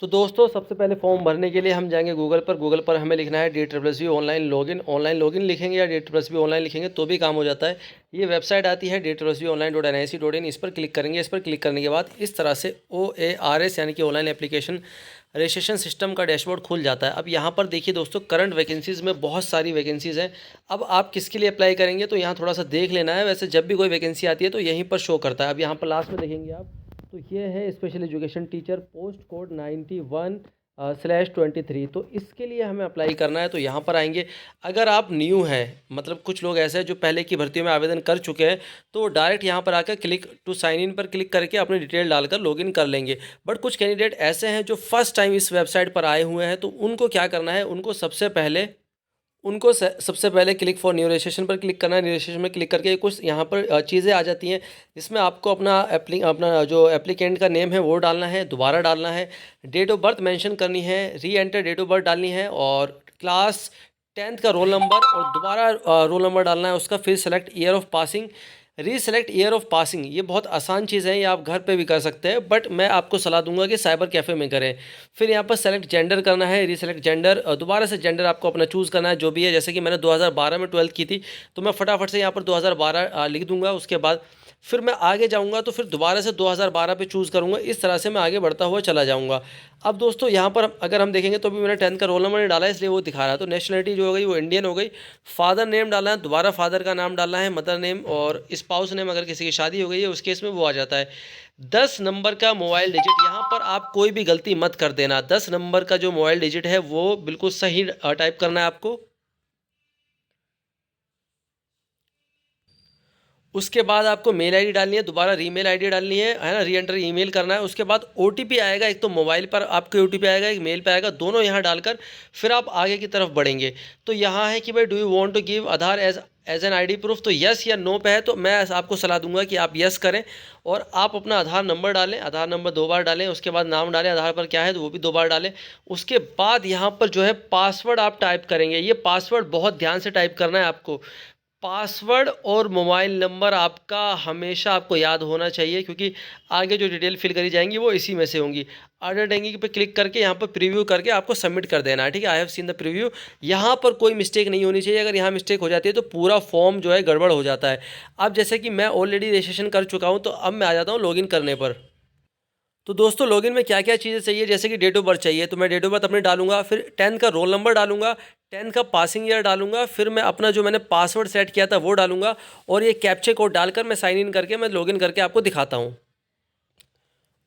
तो दोस्तों सबसे पहले फॉर्म भरने के लिए हम जाएंगे गूगल पर हमें लिखना है DSSB ऑनलाइन लॉगिन लिखेंगे या DSSB ऑनलाइन लिखेंगे तो भी काम हो जाता है। ये वेबसाइट आती है DSSBonline.nic.in, इस पर क्लिक करेंगे। इस पर क्लिक करने के बाद इस तरह से OARS यानी कि ऑनलाइन एप्लीकेशन रजिस्ट्रेशन सिस्टम का डैशबोर्ड खुल जाता है। अब यहाँ पर देखिए दोस्तों, करंट वैकेंसीज़ में बहुत सारी वैकेंसीज़ हैं। अब आप किसके लिए अप्लाई करेंगे तो यहाँ थोड़ा सा देख लेना है। वैसे जब भी कोई वैकेंसी आती है तो यहीं पर शो करता है। अब यहाँ पर लास्ट में देखेंगे आप, तो ये है special education teacher post code 91/23। तो इसके लिए हमें अप्लाई करना है। तो यहाँ पर आएंगे। अगर आप न्यू हैं, मतलब कुछ लोग ऐसे हैं जो पहले की भर्तियों में आवेदन कर चुके हैं, तो डायरेक्ट यहाँ पर आकर क्लिक टू साइन इन पर क्लिक करके अपनी डिटेल डालकर लॉगिन कर लेंगे। बट कुछ कैंडिडेट ऐसे हैं जो फर्स्ट टाइम इस वेबसाइट पर आए हुए हैं, तो उनको क्या करना है, सबसे पहले क्लिक फॉर न्यू रजिस्ट्रेशन पर क्लिक करना है। न्यू रजिस्ट्रेशन में क्लिक करके कुछ यहाँ पर चीज़ें आ जाती हैं, जिसमें आपको अपना जो एप्लीकेंट का नेम है वो डालना है, दोबारा डालना है, डेट ऑफ बर्थ मेंशन करनी है, री एंटर डेट ऑफ बर्थ डालनी है, और क्लास 10th का रोल नंबर और दोबारा रोल नंबर डालना है उसका। फिर select year of passing, reselect year of passing. ये बहुत आसान चीज़ है, ये आप घर पे भी कर सकते हैं, बट मैं आपको सलाह दूंगा कि साइबर कैफ़े में करें। फिर यहाँ पर सेलेक्ट जेंडर करना है, रीसेलेक्ट जेंडर, दोबारा से जेंडर आपको अपना चूज़ करना है जो भी है। जैसे कि मैंने 2012 में 12th की थी, तो मैं फटाफट से यहाँ पर 2012 लिख दूंगा। उसके बाद फिर मैं आगे जाऊंगा तो फिर दोबारा से 2012 पे चूज़ करूंगा। इस तरह से मैं आगे बढ़ता हुआ चला जाऊंगा। अब दोस्तों यहाँ पर अगर हम देखेंगे तो भी मैंने 10th का रोल नंबर नहीं डाला है, इसलिए वो दिखा रहा है। तो नेशनलिटी जो हो गई वो इंडियन हो गई। फादर नेम डालना है, दोबारा फादर का नाम डालना है, मदर नेम, और स्पाउस नेम अगर किसी की शादी हो गई है उस केस में वो आ जाता है। 10 नंबर का मोबाइल डिजिट, यहाँ पर आप कोई भी गलती मत कर देना। 10 नंबर का जो मोबाइल डिजिट है वो बिल्कुल सही टाइप करना है आपको। उसके बाद आपको मेल आईडी डालनी है, दोबारा रीमेल आईडी डालनी है ना, री एंटर ईमेल करना है। उसके बाद ओटीपी आएगा, एक तो मोबाइल पर आपके ओटीपी आएगा, एक मेल पे आएगा, दोनों यहाँ डालकर फिर आप आगे की तरफ बढ़ेंगे। तो यहाँ है कि भाई do you want to give Aadhaar as an ID proof, तो यस या नो पे है। तो मैं आपको सलाह दूंगा कि आप यस करें और आप अपना आधार नंबर डालें। आधार नंबर 2 बार डालें, उसके बाद नाम डालें आधार पर क्या है तो वो भी 2 बार डालें। उसके बाद यहाँ पर जो है पासवर्ड आप टाइप करेंगे। ये पासवर्ड बहुत ध्यान से टाइप करना है आपको। पासवर्ड और मोबाइल नंबर आपका हमेशा आपको याद होना चाहिए, क्योंकि आगे जो डिटेल फिल करी जाएंगी वो इसी में से होंगी। ऑर्डर डेंगी पे क्लिक करके यहाँ पर प्रीव्यू करके आपको सबमिट कर देना है। ठीक है, I have seen the preview. यहाँ पर कोई मिस्टेक नहीं होनी चाहिए। अगर यहाँ मिस्टेक हो जाती है तो पूरा फॉर्म जो है गड़बड़ हो जाता है। अब जैसे कि मैं ऑलरेडी रजिस्ट्रेशन कर चुका हूँ, तो अब मैं आ जाता हूँ लॉगिन करने पर। तो दोस्तों लॉगिन में क्या क्या चीज़ें चाहिए, जैसे कि डेट ऑफ बर्थ चाहिए, तो मैं डेट ऑफ बर्थ अपने डालूंगा। फिर 10th का रोल नंबर डालूंगा, 10th का पासिंग ईयर डालूंगा, फिर मैं अपना जो मैंने पासवर्ड सेट किया था वो डालूंगा, और ये कैप्चे कोड डालकर मैं साइन इन करके मैं लॉगिन करके आपको दिखाता हूँ।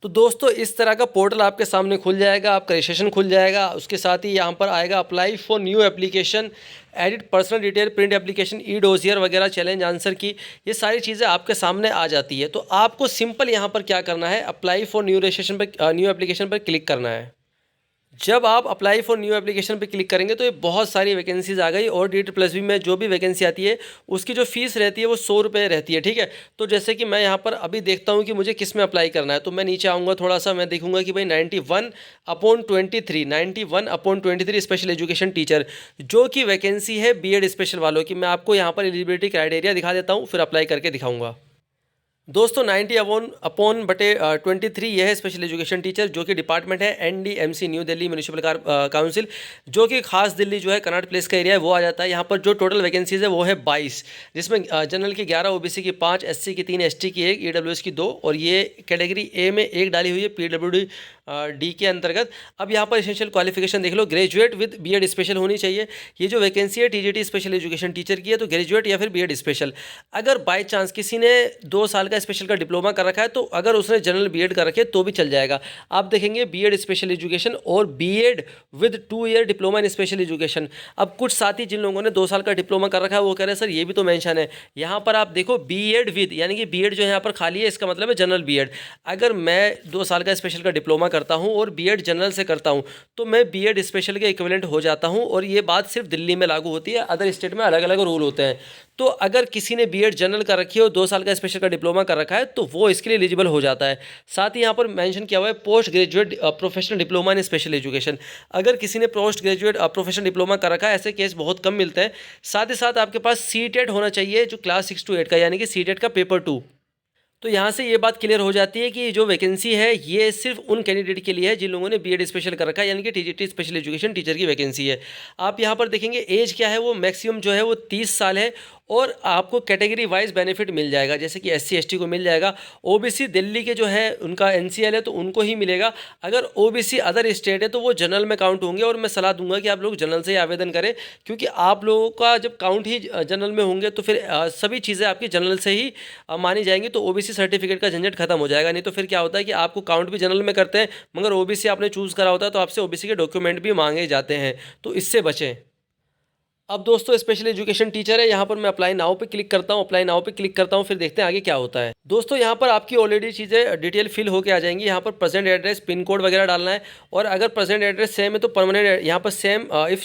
तो दोस्तों इस तरह का पोर्टल आपके सामने खुल जाएगा, आपका रजिस्ट्रेशन खुल जाएगा। उसके साथ ही यहाँ पर आएगा apply for new application, edit personal detail, print application, E dossier वगैरह, चैलेंज आंसर की, ये सारी चीज़ें आपके सामने आ जाती है। तो आपको सिंपल यहाँ पर क्या करना है, अप्लाई फॉर न्यू रजिस्ट्रेशन पर, न्यू एप्लीकेशन पर क्लिक करना है। जब आप अप्लाई फॉर न्यू एप्लीकेशन पे क्लिक करेंगे तो ये बहुत सारी वैकेंसीज आ गई, और DSSB में जो भी वैकेंसी आती है उसकी जो फीस रहती है वो 100 रुपये रहती है। ठीक है, तो जैसे कि मैं यहाँ पर अभी देखता हूँ कि मुझे किस में अप्लाई करना है, तो मैं नीचे आऊँगा थोड़ा सा, मैं देखूँगा कि भाई 91/23 स्पेशल एजुकेशन टीचर जो कि वैकेंसी है बीएड स्पेशल वालों की। मैं आपको यहाँ पर एलिजिबिलिटी क्राइटेरिया दिखा देता हूँ, फिर अप्लाई करके दिखाऊँगा। दोस्तों 90/23 यह है स्पेशल एजुकेशन टीचर, जो कि डिपार्टमेंट है NDMC new Delhi municipal council, जो कि खास दिल्ली जो है कनॉट प्लेस का एरिया है वो आ जाता है। यहाँ पर जो टोटल वैकेंसीज है वो है 22, जिसमें जनरल की 11, OBC की 5, SC की 3, ST की 1, EWS की 2, और ये कैटेगरी A में 1 डाली हुई है PWD D के अंतर्गत। अब यहाँ पर एसेंशियल क्वालिफिकेशन देख लो, ग्रेजुएट विद बीएड स्पेशल होनी चाहिए। ये जो वैकेंसी है TGT स्पेशल एजुकेशन टीचर की है, तो ग्रेजुएट या फिर बीएड स्पेशल। अगर बाय चांस किसी ने 2 साल का स्पेशल का डिप्लोमा कर रखा है, तो अगर उसने जनरल बीएड कर रखे तो भी चल जाएगा। आप देखेंगे बीएड स्पेशल एजुकेशन और BEd with 2 year diploma in special education. अब कुछ साथी जिन लोगों ने 2 साल का डिप्लोमा कर रखा है वो कह रहे हैं सर ये भी तो मेंशन है। यहाँ पर आप देखो बीएड विद, यानी कि बीएड जो है यहाँ पर खाली है, इसका मतलब है जनरल बीएड। अगर मैं 2 साल का स्पेशल का डिप्लोमा करता हूँ और बीएड जनरल से करता हूँ, तो मैं बीएड स्पेशल के इक्विवेलेंट हो जाता हूँ। और ये बात सिर्फ दिल्ली में लागू होती है, अदर स्टेट में अलग अलग रूल होते हैं। तो अगर किसी ने बीएड जनरल कर रखी है और 2 साल का स्पेशल का डिप्लोमा कर रखा है, तो वो इसके लिए एलिजिबल हो जाता है। साथ ही यहाँ पर मेंशन किया हुआ है post graduate professional diploma in special education. अगर किसी ने पोस्ट ग्रेजुएट प्रोफेशनल डिप्लोमा कर रखा है, ऐसे केस बहुत कम मिलते हैं। साथ ही साथ आपके पास सीटेट होना चाहिए, जो क्लास 6 to 8 का, यानी कि सीटेट का पेपर 2। तो यहाँ से ये बात क्लियर हो जाती है कि जो वैकेंसी है ये सिर्फ उन कैंडिडेट के लिए है जिन लोगों ने बीएड स्पेशल कर रखा है, यानी कि टीजीटी स्पेशल एजुकेशन टीचर की वैकेंसी है। आप यहाँ पर देखेंगे एज क्या है, वो मैक्सिमम जो है वो 30 साल है और आपको कैटेगरी वाइज बेनिफिट मिल जाएगा, जैसे कि एससी एसटी को मिल जाएगा। ओबीसी दिल्ली के जो है उनका एनसीएल है तो उनको ही मिलेगा। अगर ओबीसी अदर स्टेट है तो वो जनरल में काउंट होंगे, और मैं सलाह दूंगा कि आप लोग जनरल से ही आवेदन करें, क्योंकि आप लोगों का जब काउंट ही जनरल में होंगे तो फिर सभी चीज़ें आपकी जनरल से ही मानी जाएंगी, तो ओबीसी सर्टिफिकेट का झंझट खत्म हो जाएगा। नहीं तो फिर क्या होता है कि आपको काउंट भी जनरल में करते हैं मगर ओबीसी आपने चूज़ करा होता है तो आपसे ओबीसी के डॉक्यूमेंट भी मांगे जाते हैं, तो इससे बचें। अब दोस्तों स्पेशल एजुकेशन टीचर है, यहाँ पर मैं अप्लाई नाउ पे क्लिक करता हूँ, अप्लाई नाउ पे क्लिक करता हूँ, फिर देखते हैं आगे क्या होता है। दोस्तों यहाँ पर आपकी ऑलरेडी चीज़ें डिटेल फिल होके आ जाएंगी। यहाँ पर प्रेजेंट एड्रेस, पिन कोड वगैरह डालना है, और अगर प्रेजेंट एड्रेस सेम है तो परमानेंट यहाँ पर सेम इफ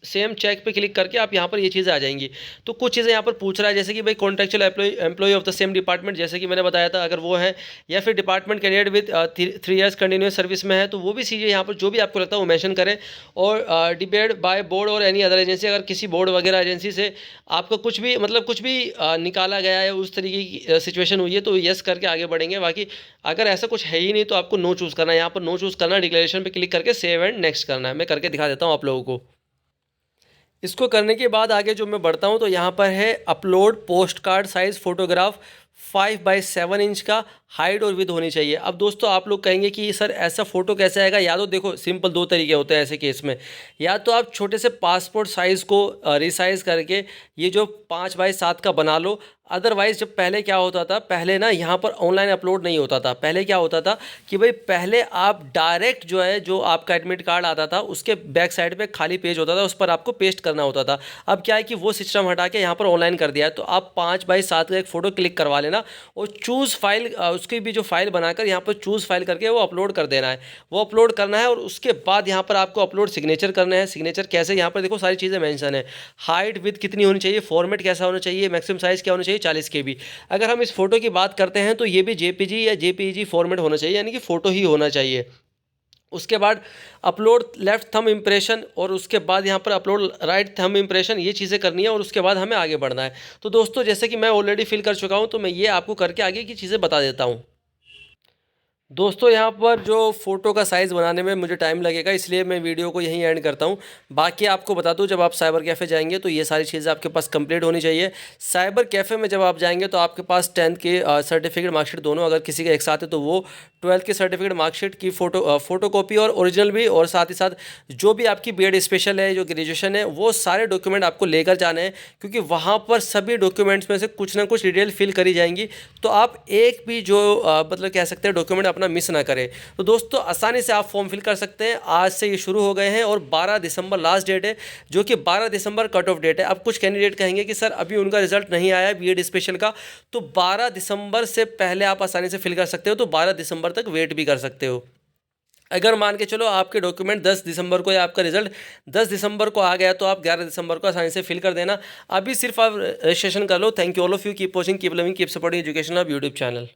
सेम चेक पे क्लिक करके आप यहाँ पर ये चीज़ें आ जाएंगी। तो कुछ चीज़ें यहाँ पर पूछ रहा है, जैसे कि भाई contractual employ of the same department, जैसे कि मैंने बताया था, अगर वो है, या फिर department candidate with 3 years continuous service में है, तो वो भी चीज़ें यहाँ पर जो भी आपको लगता है वो मेंशन करें। और डिबेट बाय बोर्ड और एनी अदर एजेंसी, अगर किसी बोर्ड वगैरह एजेंसी से आपका कुछ भी मतलब कुछ भी निकाला गया है, उस तरीके की सिचुएशन हुई है, तो यस करके आगे बढ़ेंगे। बाकी अगर ऐसा कुछ है ही नहीं तो आपको नो चूज़ करना है। यहाँ पर नो चूज़ करना है, डिक्लेरेशन पे क्लिक करके सेव एंड नेक्स्ट करना है। मैं करके दिखा देता हूँ आप लोगों को। इसको करने के बाद आगे जो मैं बढ़ता हूँ तो यहाँ पर है upload post card size photograph 5x7 inch का, हाइट और विड्थ होनी चाहिए। अब दोस्तों आप लोग कहेंगे कि सर ऐसा फ़ोटो कैसे आएगा, या तो देखो सिंपल 2 तरीके होते हैं ऐसे केस में। या तो आप छोटे से पासपोर्ट साइज़ को रिसाइज़ करके ये जो 5x7 का बना लो। अदरवाइज़ जब पहले क्या होता था, पहले ना यहाँ पर ऑनलाइन अपलोड नहीं होता था। पहले क्या होता था कि भाई पहले आप डायरेक्ट जो है, जो आपका एडमिट कार्ड आता था उसके बैक साइड पे खाली पेज होता था, उस पर आपको पेस्ट करना होता था। अब क्या है कि वो सिस्टम हटा के यहाँ पर ऑनलाइन कर दिया है। तो आप 5x7 का एक फ़ोटो क्लिक करवा लेना और चूज़ फाइल, उसकी भी जो फाइल बनाकर यहाँ पर चूज़ फाइल करके वो अपलोड कर देना है। वो अपलोड करना है और उसके बाद यहाँ पर आपको अपलोड सिग्नेचर करना है। सिग्नेचर कैसे, यहाँ पर देखो सारी चीज़ें मेंशन है। हाइट विड्थ कितनी होनी चाहिए, फॉर्मेट कैसा होना चाहिए, मैक्सिमम साइज़ क्या होना चाहिए, 40 KB। अगर हम इस फोटो की बात करते हैं तो ये भी जेपीजी या जेपीईजी फॉर्मेट होना चाहिए, यानी कि फ़ोटो ही होना चाहिए। उसके बाद अपलोड लेफ़्ट थंब इम्प्रेशन, और उसके बाद यहाँ पर अपलोड राइट थंब इम्प्रेशन, ये चीज़ें करनी है और उसके बाद हमें आगे बढ़ना है। तो दोस्तों जैसे कि मैं ऑलरेडी फिल कर चुका हूँ तो मैं ये आपको करके आगे की चीज़ें बता देता हूँ। दोस्तों यहाँ पर जो फ़ोटो का साइज़ बनाने में मुझे टाइम लगेगा, इसलिए मैं वीडियो को यहीं एंड करता हूँ। बाकी आपको बता दूँ, जब आप साइबर कैफ़े जाएंगे तो ये सारी चीज़ें आपके पास कंप्लीट होनी चाहिए। साइबर कैफ़े में जब आप जाएंगे तो आपके पास 10th के सर्टिफिकेट मार्कशीट दोनों, अगर किसी का एक साथ है तो वो 12th के सर्टिफिकेट मार्कशीट की फ़ोटोकॉपी और ओरिजिनल भी, और साथ ही साथ जो भी आपकी बीएड स्पेशल है, जो ग्रेजुएशन है, वो सारे डॉक्यूमेंट आपको लेकर जाने हैं, क्योंकि वहाँ पर सभी डॉक्यूमेंट्स में से कुछ ना कुछ डिटेल फिल करी जाएंगी। तो आप एक भी जो मतलब कह सकते हैं डॉक्यूमेंट अपना मिस ना करें। तो दोस्तों आसानी से आप फॉर्म फिल कर सकते हैं। आज से ये शुरू हो गए हैं और 12 दिसंबर लास्ट डेट है, जो कि 12 दिसंबर कट ऑफ डेट है। अब कुछ कैंडिडेट कहेंगे कि सर अभी उनका रिजल्ट नहीं आया है बीएड स्पेशल का, तो 12 दिसंबर से पहले आप आसानी से फिल कर सकते हो, तो 12 दिसंबर तक वेट भी कर सकते हो। अगर मान के चलो आपके डॉक्यूमेंट 10 दिसंबर को, या आपका रिजल्ट 10 दिसंबर को आ गया, तो आप 11 दिसंबर को आसानी से फिल कर देना। अभी सिर्फ आप रजिस्ट्रेशन कर लो। Thank you all of you, keep watching, keep loving, keep supporting education of YouTube channel.